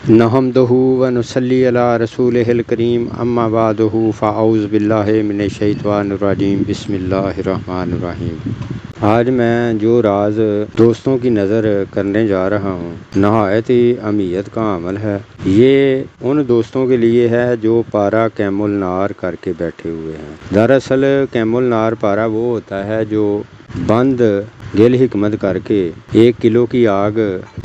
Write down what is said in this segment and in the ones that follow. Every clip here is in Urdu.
نحمدہ ونصلی علی رسولہ الکریم اما بعد فاعوذ باللہ من الشیطان الرجیم بسم اللہ الرحمن الرحیم۔ آج میں جو راز دوستوں کی نظر کرنے جا رہا ہوں نہایت ہی اہمیت کا عمل ہے۔ یہ ان دوستوں کے لیے ہے جو پارا کیم النار کر کے بیٹھے ہوئے ہیں۔ دراصل کیم النار پارا وہ ہوتا ہے جو بند گل حکمت کر کے 1 کلو کی آگ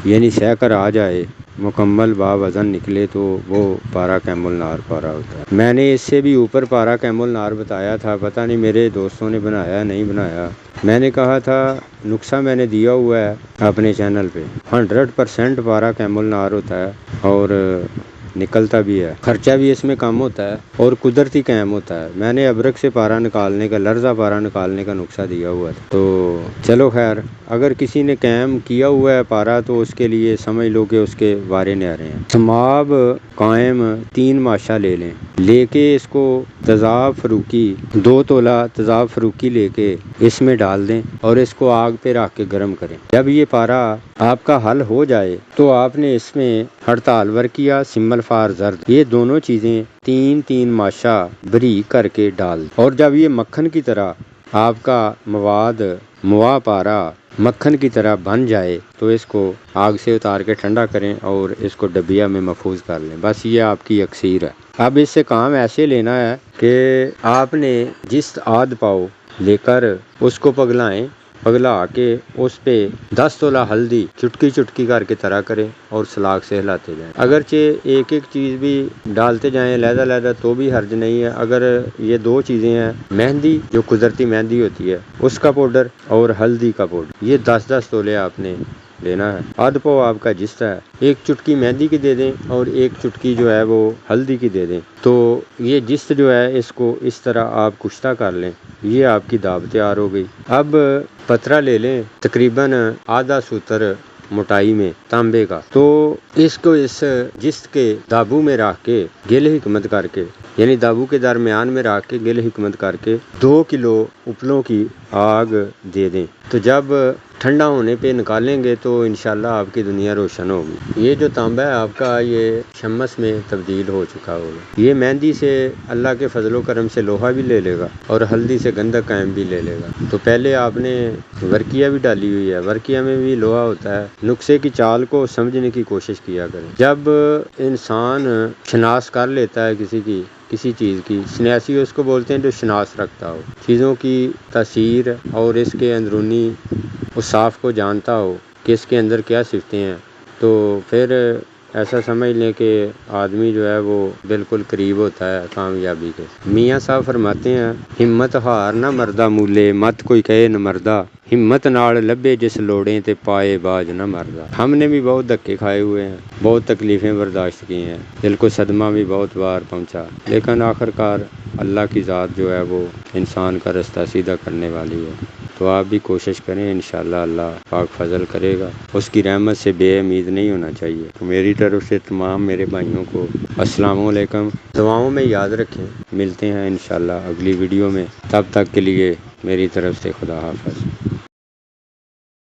یعنی سہ کر آ جائے، مکمل باوزن نکلے تو وہ پارا کیم النار پارا ہوتا ہے۔ میں نے اس سے بھی اوپر پارا کیم النار بتایا تھا، پتہ نہیں میرے دوستوں نے بنایا نہیں بنایا۔ میں نے کہا تھا نسخہ میں نے دیا ہوا ہے اپنے چینل پہ، 100% پارا کیم النار ہوتا ہے اور نکلتا بھی ہے، خرچہ بھی اس میں کم ہوتا ہے اور قدرتی قیم ہوتا ہے۔ میں نے ابرک سے پارا نکالنے کا، لرزہ پارا نکالنے کا نسخہ دیا ہوا تھا۔ تو چلو خیر، اگر کسی نے قیم کیا ہوا ہے پارا تو اس کے لیے سمجھ لو کہ اس کے وارے نیارے ہیں۔ سماب قائم 3 ماشا لے لیں، لے کے اس کو تیزاب فروکی 2 تولہ تیزاب فروکی لے کے اس میں ڈال دیں اور اس کو آگ پہ رکھ کے گرم کریں۔ جب یہ پارا آپ کا حل ہو جائے تو آپ نے اس میں ہڑتال ورقیہ، سمل فار زرد، یہ دونوں چیزیں 3 ماشا بریک کر کے ڈال دیں، اور جب یہ مکھن کی طرح آپ کا موا پارا مکھن کی طرح بن جائے تو اس کو آگ سے اتار کے ٹھنڈا کریں اور اس کو ڈبیا میں محفوظ کر لیں۔ بس یہ آپ کی اکسیر ہے۔ اب اس سے کام ایسے لینا ہے کہ آپ نے جس آدھ پاؤ لے کر اس کو پگلا کے اس پہ 10 تولہ ہلدی چٹکی چٹکی کر کے ترا کریں اور سلاگ سے ہلاتے جائیں۔ اگرچہ ایک چیز بھی ڈالتے جائیں علیحدہ تو بھی حرج نہیں ہے۔ اگر یہ 2 چیزیں ہیں، مہندی جو قدرتی مہندی ہوتی ہے اس کا پاؤڈر اور ہلدی کا پاؤڈر، یہ 10 تولے آپ نے لینا ہے۔ آدھ پاؤ آپ کا جست ہے، 1 چٹکی مہندی کی دے دیں اور 1 چٹکی جو ہے وہ ہلدی کی دے دیں، تو یہ جست جو ہے اس کو اس طرح آپ کشتہ کر لیں، یہ آپ کی داب تیار ہو گئی۔ اب پترا لے لیں تقریباً آدھا سوتر موٹائی میں تانبے کا، تو اس کو اس جست کے دابو میں رکھ کے گل حکمت کر کے، یعنی دابو کے درمیان میں رکھ کے گل حکمت کر کے 2 کلو اپلوں کی آگ دے دیں۔ تو جب ٹھنڈا ہونے پہ نکالیں گے تو انشاءاللہ آپ کی دنیا روشن ہوگی۔ یہ جو تانبا ہے آپ کا یہ شمس میں تبدیل ہو چکا ہوگا۔ یہ مہندی سے اللہ کے فضل و کرم سے لوہا بھی لے لے گا اور ہلدی سے گندھک قائم بھی لے لے گا۔ تو پہلے آپ نے ورقیہ بھی ڈالی ہوئی ہے، ورقیہ میں بھی لوہا ہوتا ہے۔ نقصے کی چال کو سمجھنے کی کوشش کیا کریں۔ جب انسان شناس کر لیتا ہے کسی چیز کی، شناسی اس کو بولتے ہیں جو شناس رکھتا ہو، چیزوں کی تاثیر اور اس کے اندرونی اوصاف کو جانتا ہو کہ اس کے اندر کیا صفتیں ہیں، تو پھر ایسا سمجھ لیں کہ آدمی جو ہے وہ بالکل قریب ہوتا ہے کامیابی کے۔ میاں صاحب فرماتے ہیں ہمت ہار نہ مردہ مولے، مت کوئی کہے نہ مردہ، ہمت نال لبے جس لوڑیں تے پائے باج نہ مردہ۔ ہم نے بھی بہت دھکے کھائے ہوئے ہیں، بہت تکلیفیں برداشت کی ہیں، دل کو صدمہ بھی بہت بار پہنچا، لیکن آخرکار اللہ کی ذات جو ہے وہ انسان کا رستہ سیدھا کرنے والی ہے۔ تو آپ بھی کوشش کریں، انشاءاللہ اللہ پاک فضل کرے گا۔ اس کی رحمت سے بے امید نہیں ہونا چاہیے۔ میری طرف سے تمام میرے بھائیوں کو السلام علیکم، دعاؤں میں یاد رکھیں۔ ملتے ہیں انشاءاللہ اگلی ویڈیو میں، تب تک کے لیے میری طرف سے خدا حافظ۔